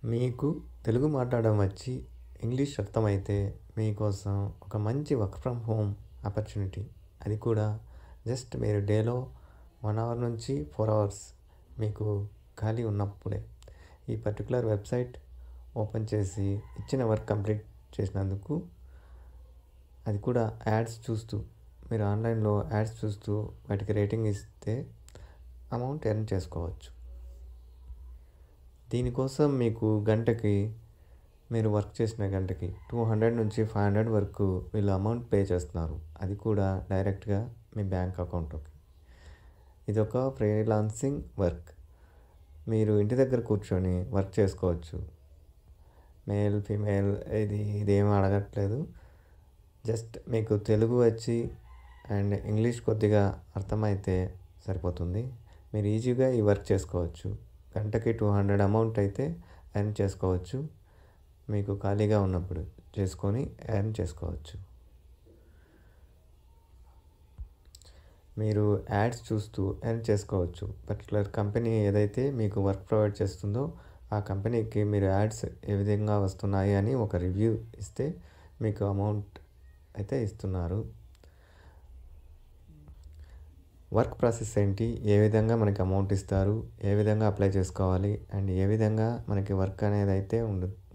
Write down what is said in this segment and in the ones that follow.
మీకు తెలుగు మాట్లాడడం వచ్చి, ఇంగ్లీష్ అర్థమైతే మీకోసం ఒక మంచి వర్క్ ఫ్రమ్ హోమ్ ఆపర్చునిటీ. అది కూడా జస్ట్ మీరు డేలో 1 అవర్ నుంచి 4 అవర్స్ మీకు ఖాళీ ఉన్నప్పుడే ఈ పర్టికులర్ వెబ్సైట్ ఓపెన్ చేసి ఇచ్చిన వర్క్ కంప్లీట్ చేసినందుకు, అది కూడా యాడ్స్ చూస్తూ, మీరు ఆన్లైన్లో యాడ్స్ చూస్తూ వాటికి రేటింగ్ ఇస్తే అమౌంట్ ఎర్న్ చేసుకోవచ్చు. దీనికోసం మీకు గంటకి, మీరు వర్క్ చేసిన గంటకి 200 నుంచి 500 వరకు వీళ్ళు అమౌంట్ పే చేస్తున్నారు. అది కూడా డైరెక్ట్గా మీ బ్యాంక్ అకౌంట్లోకి. ఇదొక ఫ్రీలాన్సింగ్ వర్క్. మీరు ఇంటి దగ్గర కూర్చొని వర్క్ చేసుకోవచ్చు. మేల్ ఫీమేల్ ఇదేమీ అడగట్లేదు. జస్ట్ మీకు తెలుగు వచ్చి అండ్ ఇంగ్లీష్ కొద్దిగా అర్థమైతే సరిపోతుంది. మీరు ఈజీగా ఈ వర్క్ చేసుకోవచ్చు. గంటకి 200 అమౌంట్ అయితే ఎర్న్ చేసుకోవచ్చు. మీకు ఖాళీగా ఉన్నప్పుడు చేసుకొని ఎర్న్ చేసుకోవచ్చు. మీరు యాడ్స్ చూస్తూ ఎర్న్ చేసుకోవచ్చు. పర్టికులర్ కంపెనీ ఏదైతే మీకు వర్క్ ప్రొవైడ్ చేస్తుందో ఆ కంపెనీకి మీరు యాడ్స్ ఏ విధంగా వస్తున్నాయి అని ఒక రివ్యూ ఇస్తే మీకు అమౌంట్ అయితే ఇస్తున్నారు. వర్క్ ప్రాసెస్ ఏంటి, ఏ విధంగా మనకి అమౌంట్ ఇస్తారు, ఏ విధంగా అప్లై చేసుకోవాలి అండ్ ఏ విధంగా మనకి వర్క్ అనేది అయితే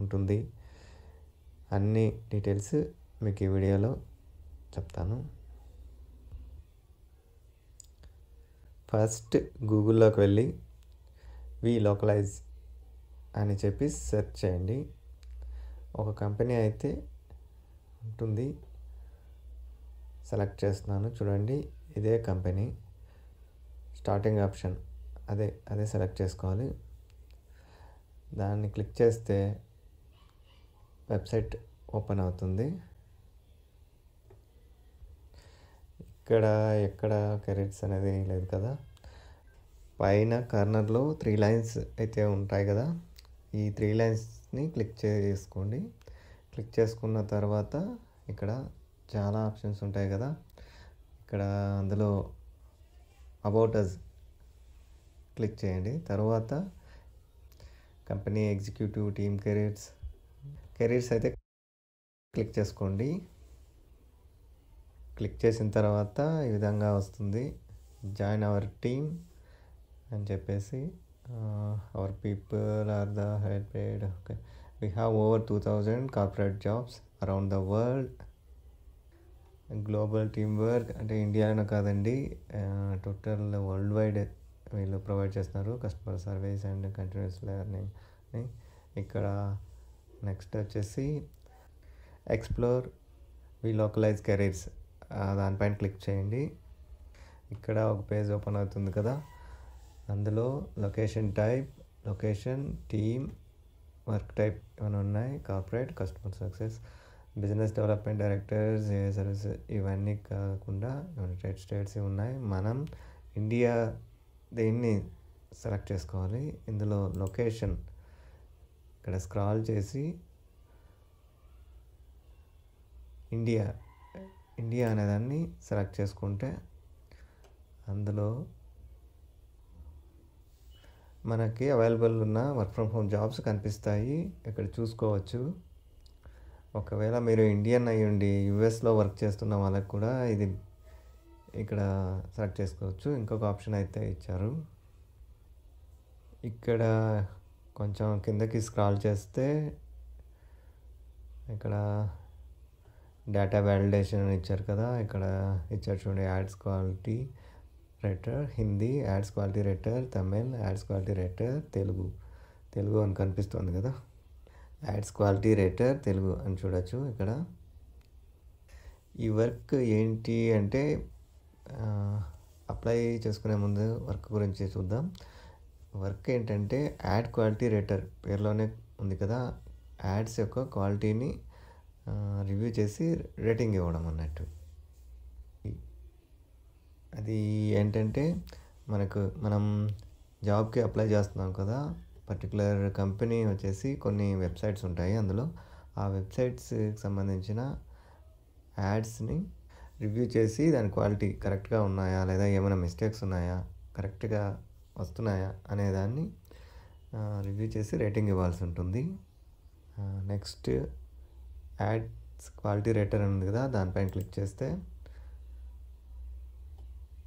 ఉంటుంది, అన్ని డీటెయిల్స్ మీకు ఈ వీడియోలో చెప్తాను. ఫస్ట్ గూగుల్లోకి వెళ్ళి వీలోకలైజ్ అని చెప్పి సెర్చ్ చేయండి. ఒక కంపెనీ అయితే ఉంటుంది, సెలెక్ట్ చేస్తున్నాను. చూడండి, ఇదే కంపెనీ. స్టార్టింగ్ ఆప్షన్ అదే సెలెక్ట్ చేసుకోవాలి. దాన్ని క్లిక్ చేస్తే వెబ్సైట్ ఓపెన్ అవుతుంది. ఎక్కడ కెరీర్స్ అనేది లేదు కదా. పైన కార్నర్లో 3 లైన్స్ అయితే ఉంటాయి కదా. ఈ 3 లైన్స్ని క్లిక్ చేసుకోండి. క్లిక్ చేసుకున్న తర్వాత ఇక్కడ చాలా ఆప్షన్స్ ఉంటాయి కదా. ఇక్కడ అందులో అబౌట్ అస్ క్లిక్ చేయండి. తర్వాత కంపెనీ ఎగ్జిక్యూటివ్ టీమ్ కెరీర్స్ అయితే క్లిక్ చేసుకోండి. క్లిక్ చేసిన తర్వాత ఈ విధంగా వస్తుంది. జాయిన్ అవర్ టీమ్ అని చెప్పేసి, our people are the head paid. Okay, we have over 2000 corporate jobs around the world. Global team work అంటే ఇండియాలో కాదండి, టోటల్ వరల్డ్ వైడ్ వీళ్ళు ప్రొవైడ్ చేస్తున్నారు. Customer service and continuous learning. ఇక్కడ నెక్స్ట్ వచ్చేసి explore Welocalize careers, దానిపైన click చేయండి. ఇక్కడ ఒక పేజ్ ఓపెన్ అవుతుంది కదా. అందులో location type, location, team, work type ఏమైనా ఉన్నాయి. Corporate, customer success, business development directors, a service, ఇవన్నీ కాకుండా యునైటెడ్ స్టేట్స్ ఉన్నాయి. మనం ఇండియా దీన్ని సెలెక్ట్ చేసుకోవాలి. ఇందులో లొకేషన్ ఇక్కడ స్క్రాల్ చేసి ఇండియా అనేదాన్ని సెలెక్ట్ చేసుకుంటే అందులో మనకి అవైలబుల్ ఉన్న వర్క్ ఫ్రమ్ హోమ్ జాబ్స్ కనిపిస్తాయి. ఇక్కడ చూసుకోవచ్చు. ఒకవేళ మీరు ఇండియన్ అయ్యి ఉండి యూఎస్లో వర్క్ చేస్తున్న వాళ్ళకి కూడా ఇది ఇక్కడ సెలెక్ట్ చేసుకోవచ్చు. ఇంకొక ఆప్షన్ అయితే ఇచ్చారు. ఇక్కడ కొంచెం కిందకి స్క్రాల్ చేస్తే ఇక్కడ డేటా వ్యాలిడేషన్ ఇచ్చారు కదా. ఇక్కడ ఇచ్చారు చూడండి, ads quality rater Hindi, ads quality rater Tamil, ads quality rater Telugu అని కనిపిస్తుంది కదా. యాడ్స్ క్వాలిటీ రేటర్ తెలుగు అని చూడొచ్చు. ఇక్కడ ఈ వర్క్ ఏంటి అంటే, అప్లై చేసుకునే ముందు వర్క్ గురించి చూద్దాం. వర్క్ ఏంటంటే యాడ్ క్వాలిటీ రేటర్, పేరులోనే ఉంది కదా. యాడ్స్ యొక్క క్వాలిటీని రివ్యూ చేసి రేటింగ్ ఇవ్వడం అన్నట్టు. అది ఏంటంటే, మనం జాబ్కి అప్లై చేస్తున్నాం కదా. పర్టికులర్ కంపెనీ వచ్చేసి కొన్ని వెబ్సైట్స్ ఉంటాయి. అందులో ఆ వెబ్సైట్స్కి సంబంధించిన యాడ్స్ని రివ్యూ చేసి దాని క్వాలిటీ కరెక్ట్గా ఉన్నాయా లేదా ఏమైనా మిస్టేక్స్ ఉన్నాయా, కరెక్ట్గా వస్తున్నాయా అనేదాన్ని రివ్యూ చేసి రేటింగ్ ఇవ్వాల్సి ఉంటుంది. నెక్స్ట్ యాడ్స్ క్వాలిటీ రేటర్ ఉంది కదా, దానిపైన క్లిక్ చేస్తే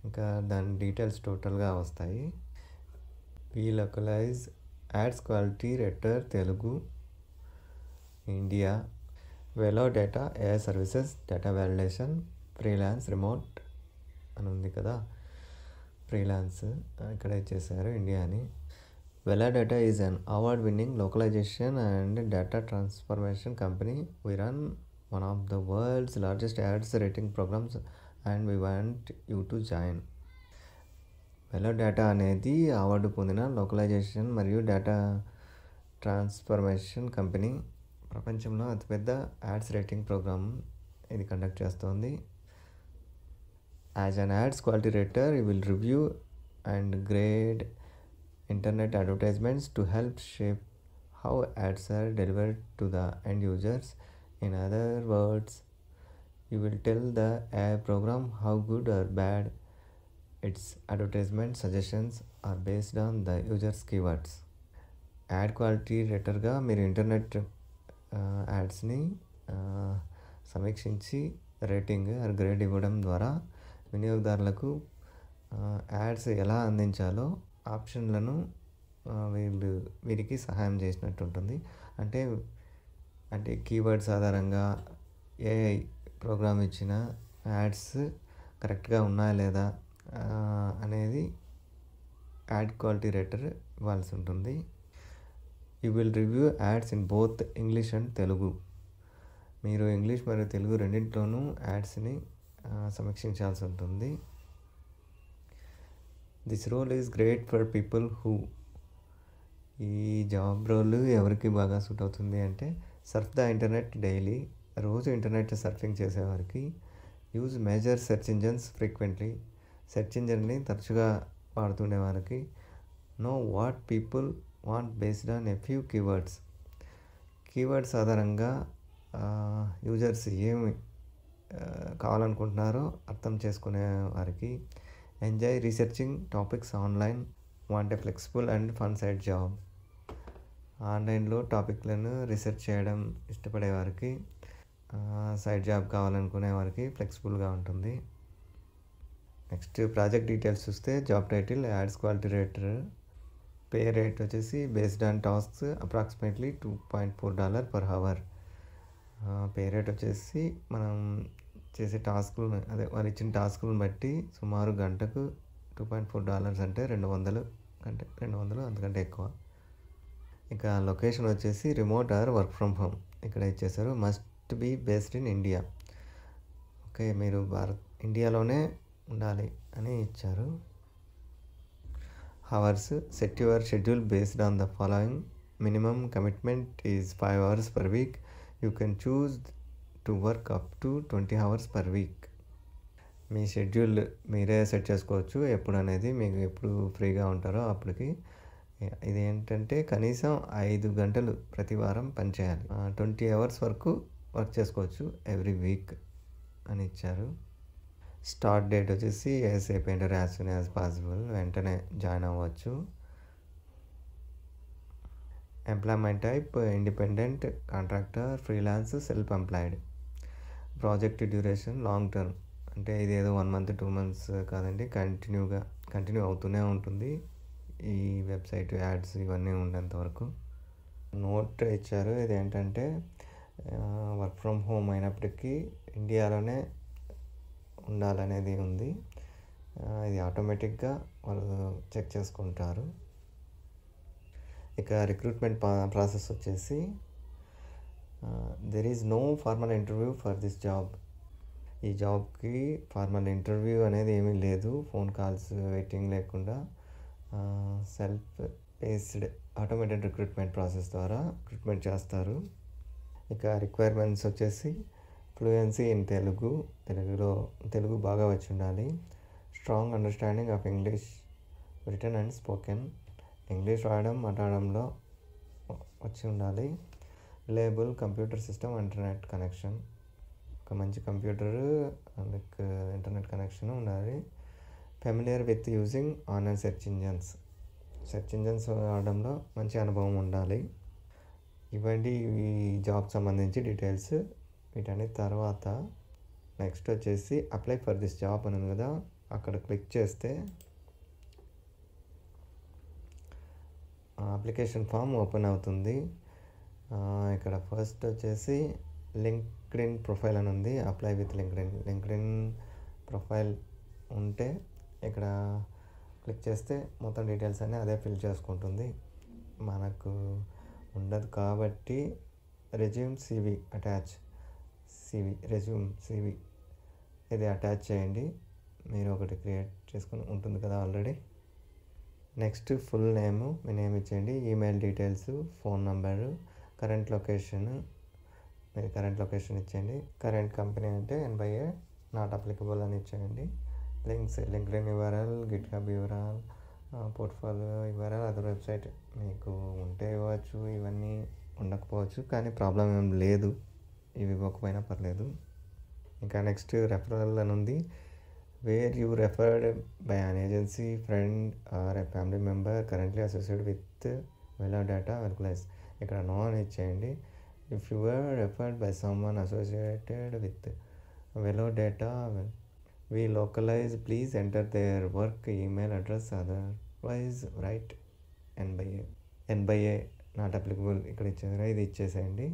ఇంకా దాని డీటెయిల్స్ టోటల్గా వస్తాయి. Welocalize ads quality rater Telugu India, Welo Data, AI services, data validation, freelance, remote అని ఉంది కదా, ఫ్రీలాన్స్ ఇక్కడ ఇచ్చేసారు ఇండియా అని. Welo Data is an award winning localisation and data transformation company. We run one of the world's largest ads rating programs and we want you to join. Velo data అనేది award పొందిన localisation మరియు data transformation company. ప్రపంచంలో అతిపెద్ద ads rating programme ఇది conduct చేస్తోంది. As an ads quality rater you will review and grade internet advertisements to help shape how ads are delivered to the end users. In other words, you will tell the AI program how good or bad its advertisement suggestions are based on the user's keywords. Ad quality రేటర్గా మీరు internet యాడ్స్ని సమీక్షించి rating are grade ఇవ్వడం ద్వారా వినియోగదారులకు ads ఎలా అందించాలో ఆప్షన్లను వీరికి సహాయం చేసినట్టు ఉంటుంది. అంటే కీవర్డ్స్ ఆధారంగా ఏఐ ప్రోగ్రామ్ ఇచ్చిన యాడ్స్ కరెక్ట్గా ఉన్నాయా లేదా అనేది యాడ్ క్వాలిటీ రేటర్ ఇవ్వాల్సి ఉంటుంది. You will review ads in both English and Telugu. మీరు ఇంగ్లీష్ మరియు తెలుగు రెండింటిలోనూ యాడ్స్ని సమీక్షించాల్సి ఉంటుంది. This role is great for people who, ఈ జాబ్ రోల్ ఎవరికి బాగా సూట్ అవుతుంది అంటే సర్ఫ్ ద ఇంటర్నెట్ డైలీ, రోజు ఇంటర్నెట్ సర్ఫింగ్ చేసేవారికి. Use major search engines frequently, search ఇంజన్ని తరచుగా వాడుతుండే వారికి. Know what people want based on a few keywords, keywords ఆధారంగా యూజర్స్ ఏమి కావాలనుకుంటున్నారో అర్థం చేసుకునే వారికి. Enjoy researching topics online, want a flexible and fun side job, ఆన్లైన్లో టాపిక్లను రీసెర్చ్ చేయడం ఇష్టపడే వారికి, సైడ్ జాబ్ కావాలనుకునే వారికి ఫ్లెక్సిబుల్గా ఉంటుంది. నెక్స్ట్ ప్రాజెక్ట్ డీటెయిల్స్ చూస్తే job title ads quality rater, pay rate వచ్చేసి based on tasks approximately $2.4 per hour. Pay rate వచ్చేసి మనం చేసే టాస్కులను వాళ్ళు ఇచ్చిన టాస్కులను బట్టి సుమారు గంటకు $2.4 అంటే 200 అంతకంటే ఎక్కువ. ఇక లొకేషన్ వచ్చేసి remote or work from home ఇక్కడ ఇచ్చేసారు. Must be based in India. Okay, మీరు ఇండియాలోనే ఉండాలి అని ఇచ్చారు. Hours, set your schedule based on the following. Minimum commitment is 5 hours per week. You can choose to work up to 20 hours per week. మీ schedule మీరే set చేసుకోవచ్చు ఎప్పుడు అనేది, మీకు ఎప్పుడు ఫ్రీగా ఉంటారో అప్పటికి. ఇది ఏంటంటే కనీసం 5 గంటలు ప్రతి వారం పనిచేయాలి. 20 hours వరకు వర్క్ చేసుకోవచ్చు ఎవ్రీ వీక్ అని ఇచ్చారు. స్టార్ట్ డేట్ వచ్చేసి ఏసేపు ఏంటారు, యాజ్ సూన్ యాజ్ పాసిబుల్, వెంటనే జాయిన్ అవ్వచ్చు. Employment type independent, contractor, freelance, self employed. Project duration long term, అంటే ఇది ఏదో 1 month 2 months కాదండి, కంటిన్యూ అవుతూనే ఉంటుంది ఈ వెబ్సైట్ యాడ్స్ ఇవన్నీ ఉండేంత వరకు. నోట్ ఇచ్చారు, ఇది ఏంటంటే వర్క్ ఫ్రమ్ హోమ్ అయినప్పటికీ ఇండియాలోనే ఉండాలనేది ఉంది. ఇది ఆటోమేటిక్గా వాళ్ళు చెక్ చేసుకుంటారు. ఇక రిక్రూట్మెంట్ ప్రాసెస్ వచ్చేసి there is no formal interview for this job. ఈ జాబ్కి ఫార్మల్ ఇంటర్వ్యూ అనేది ఏమీ లేదు. ఫోన్ కాల్స్ వెయిటింగ్ లేకుండా self paced automated recruitment process ద్వారా రిక్రూట్మెంట్ చేస్తారు. ఇక రిక్వైర్మెంట్స్ వచ్చేసి ఫ్లూయెన్సీ ఇన్ తెలుగు బాగా వచ్చి ఉండాలి. Strong understanding of English written and spoken, English రాయడం మాట్లాడడంలో వచ్చి ఉండాలి. Reliable computer system, internet connection, ఒక మంచి కంప్యూటర్ ఇంటర్నెట్ కనెక్షన్ ఉండాలి. Familiar with using online search engines, search engines వాడడంలో మంచి అనుభవం ఉండాలి. ఇవ్వండి ఈ జాబ్కి సంబంధించి డీటెయిల్స్. వీటన్నిటి తర్వాత నెక్స్ట్ వచ్చేసి అప్లై ఫర్ దిస్ జాబ్ అని ఉంది కదా, అక్కడ క్లిక్ చేస్తే అప్లికేషన్ ఫామ్ ఓపెన్ అవుతుంది. ఇక్కడ ఫస్ట్ వచ్చేసి లింక్డ్ఇన్ ప్రొఫైల్ అని ఉంది. అప్లై విత్ లింక్డ్ఇన్ ప్రొఫైల్ ఉంటే ఇక్కడ క్లిక్ చేస్తే మొత్తం డీటెయిల్స్ అన్నీ అదే ఫిల్ చేసుకుంటుంది. మనకు ఉండదు కాబట్టి resume CV attach, resume CV ఇది అటాచ్ చేయండి. మీరు ఒకటి క్రియేట్ చేసుకుని ఉంటుంది కదా ఆల్రెడీ. నెక్స్ట్ ఫుల్ నేము, మీ నేమ్ ఇచ్చేయండి. Email details, phone number, current location, మీరు కరెంట్ లొకేషన్ ఇచ్చేయండి. కరెంట్ కంపెనీ అంటే ఎన్బైఏ, నాట్ అప్లికబుల్ అని ఇచ్చేయండి. LinkedIn URL, GitHub URL, portfolio URL, other website మీకు ఉంటే ఇవ్వచ్చు, ఇవన్నీ ఉండకపోవచ్చు, కానీ ప్రాబ్లం ఏం లేదు, ఇవి ఇవ్వకపోయినా పర్లేదు. ఇంకా నెక్స్ట్ రెఫరల్ అని ఉంది. Where you referred by an agency, friend or a family member currently associated with Welo Data Welocalize, ఇక్కడ నో అని ఇచ్చేయండి. If you are referred by someone associated with Welo Data Welocalize, please enter their work email address, otherwise write N by A not applicable ఇక్కడ ఇచ్చేసారా, ఇది ఇచ్చేసేయండి.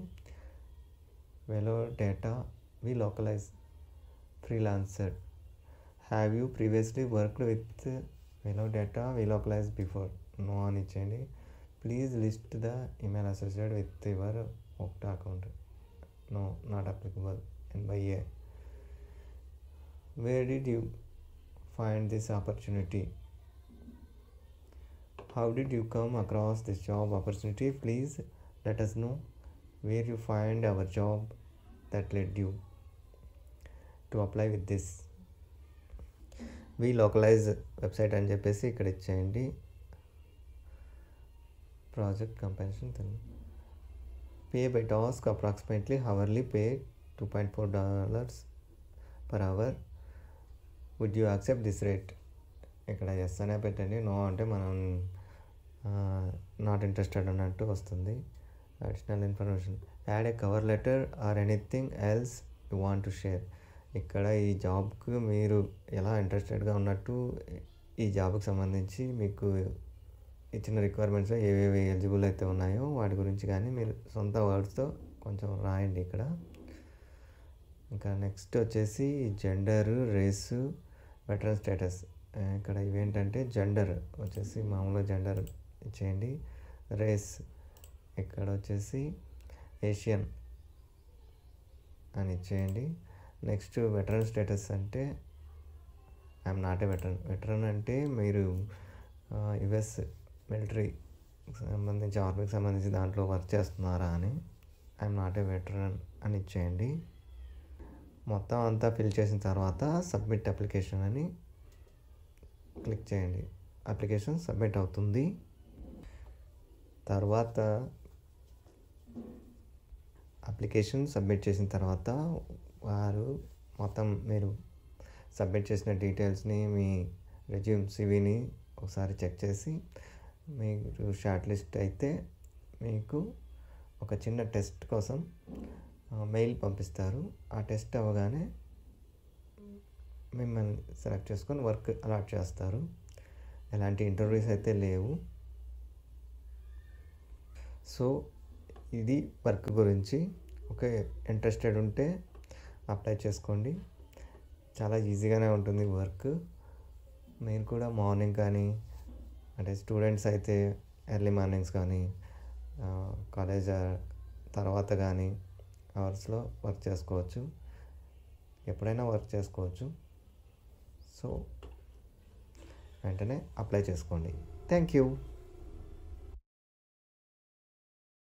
Welo Data Welocalize freelancer, have you previously worked with Welo Data Welocalize before, no అని ఇచ్చేయండి. Please list the email associated with your Okta account, no not applicable N by A. Where did you find this opportunity, how did you come across this job opportunity, please let us know where you find our job that led you to apply with this. Welocalize website అని చెప్పేసి ఇక్కడ ఇచ్చేయండి. Project compensation pay by task approximately hourly pay $2.4 per hour, would you accept this rate, ఇక్కడ yes అనే పెట్టండి. No అంటే మనం not interested అన్నట్టు వస్తుంది. Additional information, add a cover letter or anything else you want to share, ఇక్కడ ఈ జాబ్కి మీరు ఎలా ఇంట్రెస్టెడ్గా ఉన్నట్టు, ఈ జాబ్కి సంబంధించి మీకు ఇచ్చిన రిక్వైర్మెంట్స్లో ఏవేవి ఎలిజిబుల్ అయితే ఉన్నాయో వాటి గురించి కానీ మీరు సొంత వర్డ్స్తో కొంచెం రాయండి ఇక్కడ. ఇంకా నెక్స్ట్ వచ్చేసి జెండరు, రేసు, వెటరన్ స్టేటస్, ఇక్కడ ఇవేంటంటే జెండర్ వచ్చేసి మామూలుగా జెండర్ ఇచ్చేయండి. రేస్ ఇక్కడ వచ్చేసి ఏషియన్ అని ఇచ్చేయండి. నెక్స్ట్ వెటరన్ స్టేటస్ అంటే ఐఎమ్ నాట్ ఏ వెటరన్ అంటే మీరు యుఎస్ మిలిటరీ సంబంధించి, ఆర్మీకి సంబంధించి దాంట్లో వర్క్ చేస్తున్నారా అని, ఐఎమ్ నాట్ ఏ వెటరన్ అని ఇచ్చేయండి. మొత్తం అంతా ఫిల్ చేసిన తర్వాత సబ్మిట్ అప్లికేషన్ అని క్లిక్ చేయండి. అప్లికేషన్ సబ్మిట్ అవుతుంది. తర్వాత అప్లికేషన్ సబ్మిట్ చేసిన తర్వాత వారు మొత్తం మీరు సబ్మిట్ చేసిన డీటెయిల్స్ని, మీ రెజ్యూమ్ సివిని ఒకసారి చెక్ చేసి మీరు షార్ట్ లిస్ట్ అయితే మీకు ఒక చిన్న టెస్ట్ కోసం మెయిల్ పంపిస్తారు. ఆ టెస్ట్ అవ్వగానే మిమ్మల్ని సెలెక్ట్ చేసుకొని వర్క్ అలాట్ చేస్తారు. ఎలాంటి ఇంటర్వ్యూస్ అయితే లేవు. సో ఇది వర్క్ గురించి. ఓకే, ఇంట్రెస్టెడ్ ఉంటే అప్లై చేసుకోండి. చాలా ఈజీగానే ఉంటుంది వర్క్. మీరు కూడా మార్నింగ్ కానీ, అంటే స్టూడెంట్స్ అయితే ఎర్లీ మార్నింగ్స్ కానీ, కాలేజ్ తర్వాత కానీ అవర్స్లో వర్క్ చేసుకోవచ్చు. ఎప్పుడైనా వర్క్ చేసుకోవచ్చు. సో వెంటనే అప్లై చేసుకోండి. Thank you.